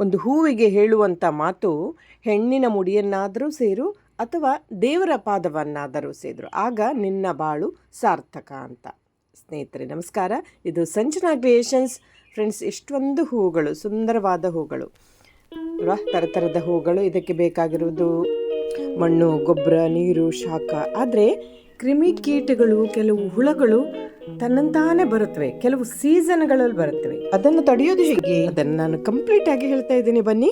ಒಂದು ಹೂವಿಗೆ ಹೇಳುವಂಥ ಮಾತು, ಹೆಣ್ಣಿನ ಮುಡಿಯನ್ನಾದರೂ ಸೇರು ಅಥವಾ ದೇವರ ಪಾದವನ್ನಾದರೂ ಸೇರು, ಆಗ ನಿನ್ನ ಬಾಳು ಸಾರ್ಥಕ ಅಂತ. ಸ್ನೇಹಿತರೆ ನಮಸ್ಕಾರ, ಇದು ಸಂಜನಾ ಕ್ರಿಯೇಷನ್ಸ್. ಫ್ರೆಂಡ್ಸ್, ಇಷ್ಟೊಂದು ಹೂಗಳು, ಸುಂದರವಾದ ಹೂಗಳು, ಥರದ ಹೂಗಳು. ಇದಕ್ಕೆ ಬೇಕಾಗಿರುವುದು ಮಣ್ಣು, ಗೊಬ್ಬರ, ನೀರು, ಶಾಖ. ಆದರೆ ಕ್ರಿಮಿಕೀಟಗಳು, ಕೆಲವು ಹುಳಗಳು ತನ್ನಂತಾನೇ ಬರುತ್ತವೆ, ಕೆಲವು ಸೀಸನ್ಗಳಲ್ಲಿ ಬರುತ್ತವೆ. ಅದನ್ನು ತಡೆಯೋದು ಹೇಗೆ, ಅದನ್ನು ನಾನು ಕಂಪ್ಲೀಟ್ ಆಗಿ ಹೇಳ್ತಾ ಇದ್ದೀನಿ, ಬನ್ನಿ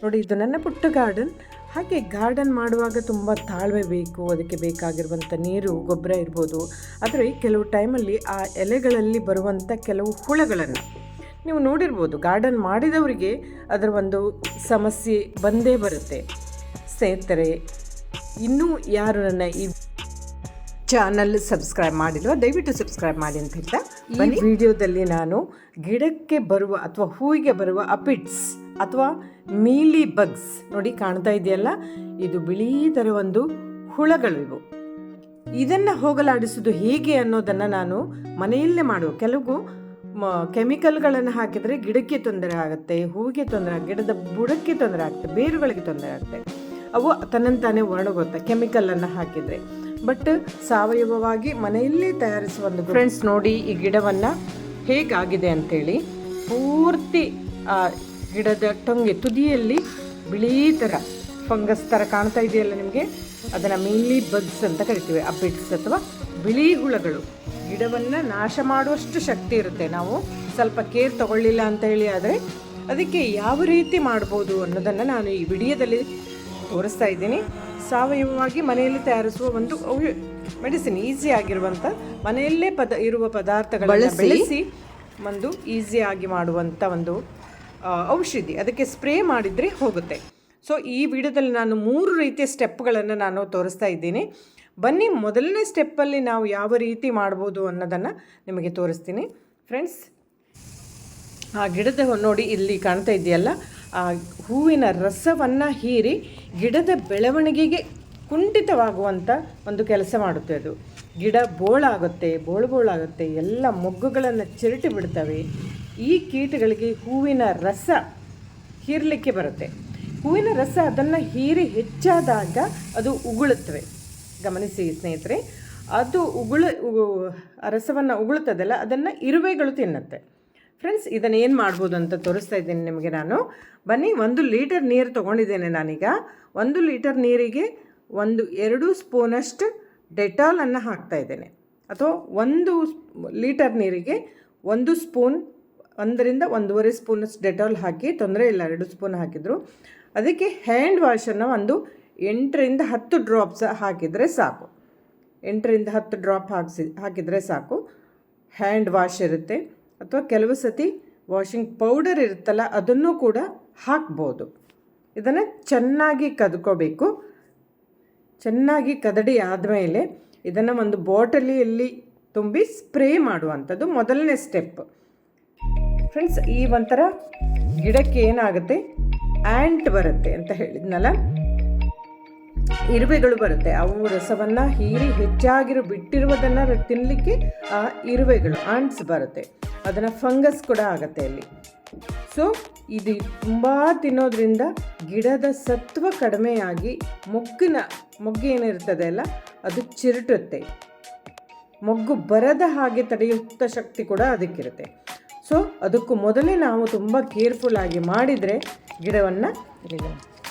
ನೋಡಿ. ಇದು ನನ್ನ ಪುಟ್ಟ ಗಾರ್ಡನ್. ಹಾಗೆ ಗಾರ್ಡನ್ ಮಾಡುವಾಗ ತುಂಬ ತಾಳ್ಮೆ ಬೇಕು. ಅದಕ್ಕೆ ಬೇಕಾಗಿರುವಂಥ ನೀರು, ಗೊಬ್ಬರ ಇರ್ಬೋದು. ಆದರೆ ಕೆಲವು ಟೈಮಲ್ಲಿ ಆ ಎಲೆಗಳಲ್ಲಿ ಬರುವಂಥ ಕೆಲವು ಹುಳಗಳನ್ನು ನೀವು ನೋಡಿರ್ಬೋದು. ಗಾರ್ಡನ್ ಮಾಡಿದವರಿಗೆ ಅದರ ಒಂದು ಸಮಸ್ಯೆ ಬಂದೇ ಬರುತ್ತೆ. ಸ್ನೇಹಿತರೆ, ಇನ್ನೂ ಯಾರು ನನ್ನ ಈ ಚಾನಲ್ ಸಬ್ಸ್ಕ್ರೈಬ್ ಮಾಡಿಲ್ವ, ದಯವಿಟ್ಟು ಸಬ್ಸ್ಕ್ರೈಬ್ ಮಾಡಿ ಅಂತ ಹೇಳ್ತಾ, ಈ ವಿಡಿಯೋದಲ್ಲಿ ನಾನು ಗಿಡಕ್ಕೆ ಬರುವ ಅಥವಾ ಹೂವಿಗೆ ಬರುವ ಅಪಿಡ್ಸ್ ಅಥವಾ ಮೀಲಿ ಬಗ್ಸ್, ನೋಡಿ ಕಾಣ್ತಾ ಇದೆಯಲ್ಲ, ಇದು ಬಿಳಿ ಥರ ಒಂದು ಹುಳಗಳು ಇವು. ಇದನ್ನು ಹೋಗಲಾಡಿಸೋದು ಹೇಗೆ ಅನ್ನೋದನ್ನು ನಾನು ಮನೆಯಲ್ಲೇ ಮಾಡುವ. ಕೆಲವು ಕೆಮಿಕಲ್ಗಳನ್ನು ಹಾಕಿದರೆ ಗಿಡಕ್ಕೆ ತೊಂದರೆ ಆಗುತ್ತೆ, ಹೂವಿಗೆ ತೊಂದರೆ, ಗಿಡದ ಬುಡಕ್ಕೆ ತೊಂದರೆ ಆಗುತ್ತೆ, ಬೇರುಗಳಿಗೆ ತೊಂದರೆ ಆಗುತ್ತೆ. ಅವು ತನ್ನಂತಾನೆ ಒಣಗುತ್ತೆ ಕೆಮಿಕಲನ್ನು ಹಾಕಿದರೆ. ಬಟ್ ಸಾವಯವವಾಗಿ ಮನೆಯಲ್ಲೇ ತಯಾರಿಸುವ ಒಂದು. ಫ್ರೆಂಡ್ಸ್ ನೋಡಿ, ಈ ಗಿಡವನ್ನು ಹೇಗಾಗಿದೆ ಅಂಥೇಳಿ, ಪೂರ್ತಿ ಆ ಗಿಡದ ಟೊಂಗೆ ತುದಿಯಲ್ಲಿ ಬಿಳಿ ಥರ ಫಂಗಸ್ ಥರ ಕಾಣ್ತಾ ಇದೆಯಲ್ಲ ನಿಮಗೆ, ಅದನ್ನು ಮೀಲಿ ಬಗ್ಸ್ ಅಂತ ಕರಿತೀವಿ, ಅಪಿಡ್ಸ್ ಅಥವಾ ಬಿಳಿ ಹುಳಗಳು. ಗಿಡವನ್ನು ನಾಶ ಮಾಡುವಷ್ಟು ಶಕ್ತಿ ಇರುತ್ತೆ. ನಾವು ಸ್ವಲ್ಪ ಕೇರ್ ತಗೊಳ್ಳಿಲ್ಲ ಅಂತ ಹೇಳಿ ಆದರೆ ಅದಕ್ಕೆ ಯಾವ ರೀತಿ ಮಾಡ್ಬೋದು ಅನ್ನೋದನ್ನು ನಾನು ಈ ವಿಡಿಯೋದಲ್ಲಿ ತೋರಿಸ್ತಾ ಇದ್ದೀನಿ. ಸಾವಯವವಾಗಿ ಮನೆಯಲ್ಲಿ ತಯಾರಿಸುವ ಒಂದು ಮೆಡಿಸಿನ್, ಈಸಿ ಆಗಿರುವಂಥ ಮನೆಯಲ್ಲೇ ಇರುವ ಪದಾರ್ಥಗಳನ್ನು ಬಳಸಿ ಒಂದು ಈಸಿಯಾಗಿ ಮಾಡುವಂಥ ಒಂದು ಔಷಧಿ. ಅದಕ್ಕೆ ಸ್ಪ್ರೇ ಮಾಡಿದರೆ ಹೋಗುತ್ತೆ. ಸೊ ಈ ವಿಡಿಯೋದಲ್ಲಿ ನಾನು 3 ರೀತಿಯ ಸ್ಟೆಪ್ಗಳನ್ನು ನಾನು ತೋರಿಸ್ತಾ ಇದ್ದೀನಿ. ಬನ್ನಿ, ಮೊದಲನೇ ಸ್ಟೆಪ್ಪಲ್ಲಿ ನಾವು ಯಾವ ರೀತಿ ಮಾಡ್ಬೋದು ಅನ್ನೋದನ್ನು ನಿಮಗೆ ತೋರಿಸ್ತೀನಿ. ಫ್ರೆಂಡ್ಸ್, ಆ ಗಿಡದ ನೋಡಿ ಇಲ್ಲಿ ಕಾಣ್ತಾ ಇದೆಯಲ್ಲ, ಆ ಹೂವಿನ ರಸವನ್ನು ಹೀರಿ ಗಿಡದ ಬೆಳವಣಿಗೆಗೆ ಕುಂಠಿತವಾಗುವಂಥ ಒಂದು ಕೆಲಸ ಮಾಡುತ್ತೆ. ಅದು ಗಿಡ ಬೋಳಾಗುತ್ತೆ, ಬೋಳಾಗುತ್ತೆ, ಎಲ್ಲ ಮೊಗ್ಗುಗಳನ್ನು ಚಿರಟಿ ಬಿಡ್ತವೆ. ಈ ಕೀಟಗಳಿಗೆ ಹೂವಿನ ರಸ ಹೀರಲಿಕ್ಕೆ ಬರುತ್ತೆ. ಹೂವಿನ ರಸ ಅದನ್ನು ಹೀರಿ ಹೆಚ್ಚಾದಾಗ ಅದು ಉಗುಳುತ್ತವೆ. ಗಮನಿಸಿ ಸ್ನೇಹಿತರೆ, ಅದು ಆ ರಸವನ್ನು ಉಗುಳುತ್ತದಲ್ಲ, ಅದನ್ನು ಇರುವೆಗಳು ತಿನ್ನುತ್ತೆ. ಫ್ರೆಂಡ್ಸ್, ಇದನ್ನು ಏನು ಮಾಡ್ಬೋದು ಅಂತ ತೋರಿಸ್ತಾ ಇದ್ದೀನಿ ನಿಮಗೆ ನಾನು. ಬನ್ನಿ, 1 ಲೀಟರ್ ನೀರು ತೊಗೊಂಡಿದ್ದೇನೆ ನಾನೀಗ. 1 ಲೀಟರ್ ನೀರಿಗೆ 2 ಸ್ಪೂನಷ್ಟು ಡೆಟಾಲನ್ನು ಹಾಕ್ತಾ ಇದ್ದೇನೆ. ಅಥವಾ 1 ಲೀಟರ್ ನೀರಿಗೆ 1 ಸ್ಪೂನ್, 1ರಿಂದ 1.5 ಸ್ಪೂನಷ್ಟು ಡೆಟಾಲ್ ಹಾಕಿ, ತೊಂದರೆ ಇಲ್ಲ, 2 ಸ್ಪೂನ್ ಹಾಕಿದ್ರು. ಅದಕ್ಕೆ ಹ್ಯಾಂಡ್ ವಾಶನ್ನು 8ರಿಂದ 10 ಡ್ರಾಪ್ಸ್ ಹಾಕಿದರೆ ಸಾಕು. 8ರಿಂದ 10 ಡ್ರಾಪ್ ಹಾಕಿದರೆ ಸಾಕು. ಹ್ಯಾಂಡ್ ವಾಶ್ ಇರುತ್ತೆ, ಅಥವಾ ಕೆಲವು ಸತಿ ವಾಷಿಂಗ್ ಪೌಡರ್ ಇರುತ್ತಲ್ಲ, ಅದನ್ನು ಕೂಡ ಹಾಕ್ಬೋದು. ಇದನ್ನು ಚೆನ್ನಾಗಿ ಕದ್ಕೋಬೇಕು. ಚೆನ್ನಾಗಿ ಕದಡಿ ಆದಮೇಲೆ ಇದನ್ನು ಒಂದು ಬಾಟಲಿಯಲ್ಲಿ ತುಂಬಿ ಸ್ಪ್ರೇ ಮಾಡುವಂಥದ್ದು ಮೊದಲನೇ ಸ್ಟೆಪ್. ಫ್ರೆಂಡ್ಸ್, ಈ ಒಂಥರ ಗಿಡಕ್ಕೆ ಏನಾಗುತ್ತೆ, ಆ್ಯಂಟ್ ಬರುತ್ತೆ ಅಂತ ಹೇಳಿದ್ನಲ್ಲ, ಇರುವೆಗಳು ಬರುತ್ತೆ. ಅವು ರಸವನ್ನು ಹೀರಿ ಹೆಚ್ಚಾಗಿರೋ ಬಿಟ್ಟಿರುವುದನ್ನು ತಿನ್ನಲಿಕ್ಕೆ ಆ ಇರುವೆಗಳು, ಆಂಟ್ಸ್ ಬರುತ್ತೆ. ಅದನ್ನು ಫಂಗಸ್ ಕೂಡ ಆಗುತ್ತೆ ಅಲ್ಲಿ. ಸೊ ಇದು ತುಂಬ ತಿನ್ನೋದ್ರಿಂದ ಗಿಡದ ಸತ್ವ ಕಡಿಮೆಯಾಗಿ ಮೊಗ್ಗು ಏನಿರ್ತದೆ ಅಲ್ಲ, ಅದು ಚಿರಟುತ್ತೆ. ಮೊಗ್ಗು ಬರದ ಹಾಗೆ ತಡೆಯುತ್ತ ಶಕ್ತಿ ಕೂಡ ಅದಕ್ಕಿರುತ್ತೆ. ಸೊ ಅದಕ್ಕೂ ಮೊದಲೇ ನಾವು ತುಂಬ ಕೇರ್ಫುಲ್ ಆಗಿ ಮಾಡಿದರೆ ಗಿಡವನ್ನು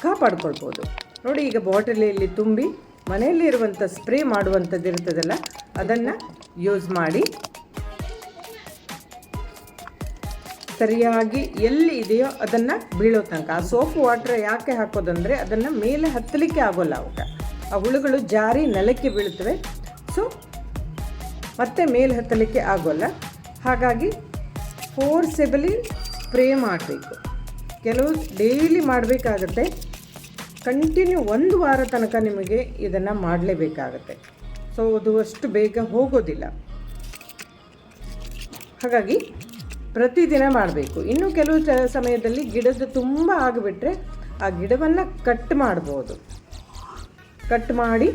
ಕಾಪಾಡ್ಕೊಳ್ಬೋದು. ನೋಡಿ, ಈಗ ಬಾಟಲಿಯಲ್ಲಿ ತುಂಬಿ ಮನೆಯಲ್ಲಿ ಇರುವಂಥ ಸ್ಪ್ರೇ ಮಾಡುವಂಥದ್ದು ಇರ್ತದಲ್ಲ, ಅದನ್ನು ಯೂಸ್ ಮಾಡಿ ಸರಿಯಾಗಿ ಎಲ್ಲಿ ಇದೆಯೋ ಅದನ್ನು ಬೀಳೋ ತನಕ. ಆ ಸೋಪ್ ವಾಟರ್ ಯಾಕೆ ಹಾಕೋದಂದರೆ ಅದನ್ನು ಮೇಲೆ ಹತ್ತಲಿಕ್ಕೆ ಆಗೋಲ್ಲ, ಆ ಹುಳುಗಳು ಜಾರಿ ನೆಲಕ್ಕೆ ಬೀಳುತ್ತವೆ. ಸೊ ಮತ್ತೆ ಮೇಲೆ ಹತ್ತಲಿಕ್ಕೆ ಆಗೋಲ್ಲ. ಹಾಗಾಗಿ ಫೋರ್ಸೆಬಲಿ ಸ್ಪ್ರೇ ಮಾಡಬೇಕು. ಕೆಲವು ಡೈಲಿ ಮಾಡಬೇಕಾಗತ್ತೆ. ಕಂಟಿನ್ಯೂ 1 ವಾರ ತನಕ ನಿಮಗೆ ಇದನ್ನು ಮಾಡಲೇಬೇಕಾಗತ್ತೆ. ಸೊ ಅದು ಅಷ್ಟು ಬೇಗ ಹೋಗೋದಿಲ್ಲ. ಹಾಗಾಗಿ ಪ್ರತಿದಿನ ಮಾಡಬೇಕು. ಇನ್ನು ಕೆಲವು ಸಮಯದಲ್ಲಿ ಗಿಡದ ತುಂಬ ಆಗಿಬಿಟ್ರೆ ಆ ಗಿಡವನ್ನು ಕಟ್ ಮಾಡ್ಬೋದು, ಕಟ್ ಮಾಡಿ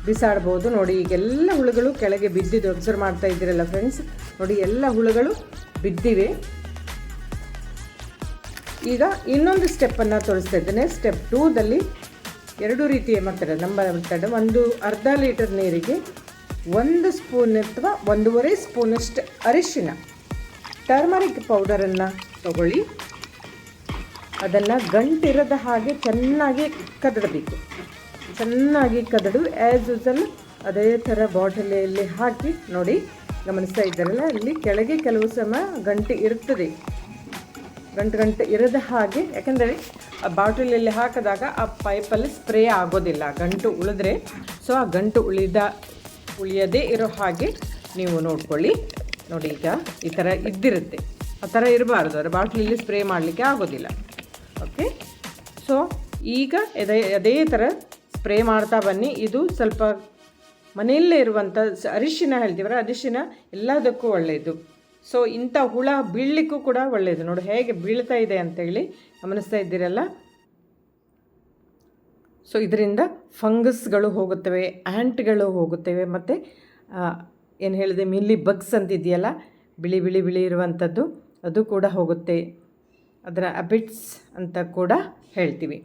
ಬಿಸಾಡ್ಬೋದು. ನೋಡಿ, ಈಗೆಲ್ಲ ಹುಳುಗಳು ಕೆಳಗೆ ಬಿದ್ದಿದ್ದು ಅಬ್ಸರ್ವ್ ಮಾಡ್ತಾ ಇದ್ದೀರಲ್ಲ ಫ್ರೆಂಡ್ಸ್. ನೋಡಿ, ಎಲ್ಲ ಹುಳುಗಳು ಬಿದ್ದಿವೆ. ಈಗ ಇನ್ನೊಂದು ಸ್ಟೆಪ್ಪನ್ನು ತೋರಿಸ್ತಾ ಇದ್ದೇನೆ. ಸ್ಟೆಪ್ 2ದಲ್ಲಿ 2 ರೀತಿಯ ಮೆಥಡ್. ಒಂದು ಅರ್ಧ ಲೀಟರ್ ನೀರಿಗೆ 1 ಸ್ಪೂನ್ ಅಥವಾ 1.5 ಸ್ಪೂನಷ್ಟು ಅರಿಶಿನ ಟರ್ಮರಿಕ್ ಪೌಡರನ್ನು ತಗೊಳ್ಳಿ. ಅದನ್ನು ಗಂಟಿರದ ಹಾಗೆ ಚೆನ್ನಾಗಿ ಕದಡಬೇಕು. ಚೆನ್ನಾಗಿ ಕದಡು ಆ್ಯಸ್ ಯೂಸಲ್ ಅದೇ ಥರ ಬಾಟಲಿಯಲ್ಲಿ ಹಾಕಿ ನೋಡಿ, ಗಮನಿಸ್ತಾ ಇದ್ದಾರಲ್ಲ, ಇಲ್ಲಿ ಕೆಳಗೆ ಕೆಲವು ಸಮ ಗಂಟೆ ಇರ್ತದೆ. ಗಂಟೆ ಇರದ ಹಾಗೆ, ಯಾಕಂದರೆ ಆ ಬಾಟಲಿಯಲ್ಲಿ ಹಾಕಿದಾಗ ಆ ಪೈಪಲ್ಲಿ ಸ್ಪ್ರೇ ಆಗೋದಿಲ್ಲ ಗಂಟು ಉಳಿದ್ರೆ. ಸೊ ಆ ಗಂಟು ಉಳಿಯದೇ ಇರೋ ಹಾಗೆ ನೀವು ನೋಡ್ಕೊಳ್ಳಿ. ನೋಡಿ, ಈಗ ಈ ಥರ ಇದ್ದಿರುತ್ತೆ, ಆ ಥರ ಇರಬಾರ್ದು. ಅದು ಬಾಟ್ಲಲ್ಲಿ ಸ್ಪ್ರೇ ಮಾಡಲಿಕ್ಕೆ ಆಗೋದಿಲ್ಲ. ಓಕೆ, ಸೊ ಈಗ ಅದೇ ಥರ ಸ್ಪ್ರೇ ಮಾಡ್ತಾ ಬನ್ನಿ. ಇದು ಸ್ವಲ್ಪ ಮನೆಯಲ್ಲೇ ಇರುವಂಥ ಅರಿಶಿನ ಹೇಳ್ತೀವಲ್ಲ, ಅರಿಶಿನ ಎಲ್ಲದಕ್ಕೂ ಒಳ್ಳೆಯದು. ಸೊ ಇಂಥ ಹುಳ ಬೀಳಲಿಕ್ಕೂ ಕೂಡ ಒಳ್ಳೆಯದು. ನೋಡಿ ಹೇಗೆ ಬೀಳ್ತಾ ಇದೆ ಅಂತೇಳಿ, ಗಮನಿಸ್ತಾ ಇದ್ದೀರಲ್ಲ. ಸೊ ಇದರಿಂದ ಫಂಗಸ್ಗಳು ಹೋಗುತ್ತವೆ, ಆ್ಯಂಟ್ಗಳು ಹೋಗುತ್ತವೆ, ಮತ್ತು ಏನು ಹೇಳಿದೆ, ಮಿಲ್ಲಿ ಬಗ್ಸ್ ಅಂತಿದೆಯಲ್ಲ, ಬಿಳಿ ಇರುವಂಥದ್ದು, ಅದು ಕೂಡ ಹೋಗುತ್ತೆ. ಅದರ ಅಬಿಟ್ಸ್ ಅಂತ ಕೂಡ ಹೇಳ್ತೀವಿ.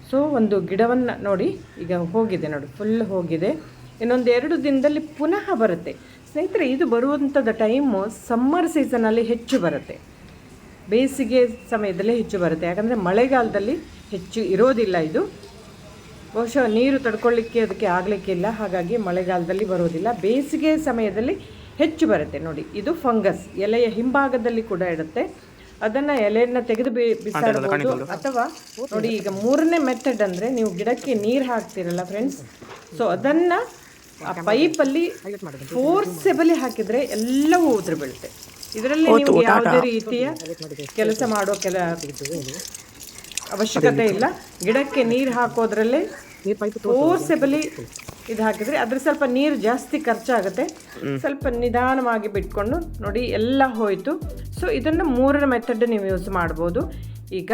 ಸೊ ಒಂದು ಗಿಡವನ್ನು ನೋಡಿ, ಈಗ ಹೋಗಿದೆ ನೋಡಿ, ಫುಲ್ ಹೋಗಿದೆ. ಇನ್ನೊಂದು 2 ದಿನದಲ್ಲಿ ಪುನಃ ಬರುತ್ತೆ. ಸ್ನೇಹಿತರೆ, ಇದು ಬರುವಂಥದ್ದು ಟೈಮು ಸಮ್ಮರ್ ಸೀಸನಲ್ಲಿ ಹೆಚ್ಚು ಬರುತ್ತೆ, ಬೇಸಿಗೆ ಸಮಯದಲ್ಲಿ ಹೆಚ್ಚು ಬರುತ್ತೆ. ಯಾಕಂದರೆ ಮಳೆಗಾಲದಲ್ಲಿ ಹೆಚ್ಚು ಇರೋದಿಲ್ಲ. ಇದು ಬಹುಶಃ ನೀರು ತಡ್ಕೊಳ್ಳಿಕ್ಕೆ ಅದಕ್ಕೆ ಆಗಲಿಕ್ಕಿಲ್ಲ, ಹಾಗಾಗಿ ಮಳೆಗಾಲದಲ್ಲಿ ಬರೋದಿಲ್ಲ. ಬೇಸಿಗೆ ಸಮಯದಲ್ಲಿ ಹೆಚ್ಚು ಬರುತ್ತೆ. ನೋಡಿ, ಇದು ಫಂಗಸ್ ಎಲೆಯ ಹಿಂಭಾಗದಲ್ಲಿ ಕೂಡ ಇರುತ್ತೆ. ಅದನ್ನು ಎಲೆಯನ್ನು ತೆಗೆದು ಬಿಸಾಡಬಹುದು. ಅಥವಾ ನೋಡಿ, ಈಗ 3ನೇ ಮೆಥಡ್ ಅಂದರೆ ನೀವು ಗಿಡಕ್ಕೆ ನೀರು ಹಾಕ್ತಿರಲ್ಲ ಫ್ರೆಂಡ್ಸ್, ಸೊ ಅದನ್ನು ಆ ಪೈಪಲ್ಲಿ ಫೋರ್ಸೆಬಲಿ ಹಾಕಿದರೆ ಎಲ್ಲವೂ ಉದುರು ಬೀಳುತ್ತೆ. ಇದರಲ್ಲಿ ನೀವು ಯಾವುದೇ ರೀತಿಯ ಕೆಲಸ ಮಾಡೋ ಅವಶ್ಯಕತೆ ಇಲ್ಲ. ಗಿಡಕ್ಕೆ ನೀರು ಹಾಕೋದ್ರಲ್ಲೇ ಫೋರ್ಸೆಬಲಿ ಇದು ಹಾಕಿದರೆ ಅದ್ರ ಸ್ವಲ್ಪ ನೀರು ಜಾಸ್ತಿ ಖರ್ಚಾಗುತ್ತೆ. ಸ್ವಲ್ಪ ನಿಧಾನವಾಗಿ ಬಿಟ್ಕೊಂಡು ನೋಡಿ, ಎಲ್ಲ ಹೋಯಿತು. ಸೊ ಇದನ್ನು 3ನೇ ಮೆಥಡ್ ನೀವು ಯೂಸ್ ಮಾಡ್ಬೋದು. ಈಗ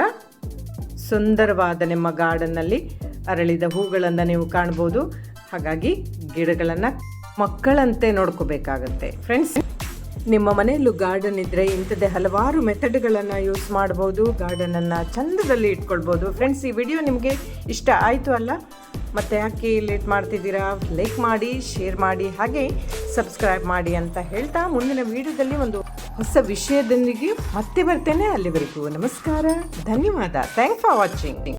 ಸುಂದರವಾದ ನಿಮ್ಮ ಗಾರ್ಡನ್ನಲ್ಲಿ ಅರಳಿದ ಹೂಗಳನ್ನು ನೀವು ಕಾಣ್ಬೋದು. ಹಾಗಾಗಿ ಗಿಡಗಳನ್ನು ಮಕ್ಕಳಂತೆ ನೋಡ್ಕೋಬೇಕಾಗತ್ತೆ ಫ್ರೆಂಡ್ಸ್. ನಿಮ್ಮ ಮನೆಯಲ್ಲೂ ಗಾರ್ಡನ್ ಇದ್ದರೆ ಇಂಥದ್ದೇ ಹಲವಾರು ಮೆಥಡ್ಗಳನ್ನು ಯೂಸ್ ಮಾಡ್ಬೋದು. ಗಾರ್ಡನನ್ನು ಚಂದದಲ್ಲಿ ಇಟ್ಕೊಳ್ಬೋದು. ಫ್ರೆಂಡ್ಸ್, ಈ ವಿಡಿಯೋ ನಿಮಗೆ ಇಷ್ಟ ಆಯಿತು ಅಲ್ಲ? ಮತ್ತು ಯಾಕೆ ಲೇಟ್ ಮಾಡ್ತಿದ್ದೀರಾ? ಲೈಕ್ ಮಾಡಿ, ಶೇರ್ ಮಾಡಿ, ಹಾಗೆ ಸಬ್ಸ್ಕ್ರೈಬ್ ಮಾಡಿ ಅಂತ ಹೇಳ್ತಾ, ಮುಂದಿನ ವಿಡಿಯೋದಲ್ಲಿ ಒಂದು ಹೊಸ ವಿಷಯದೊಂದಿಗೆ ಮತ್ತೆ ಬರ್ತೇನೆ. ಅಲ್ಲಿವರೆಗೂ ನಮಸ್ಕಾರ, ಧನ್ಯವಾದ. Thank for watching.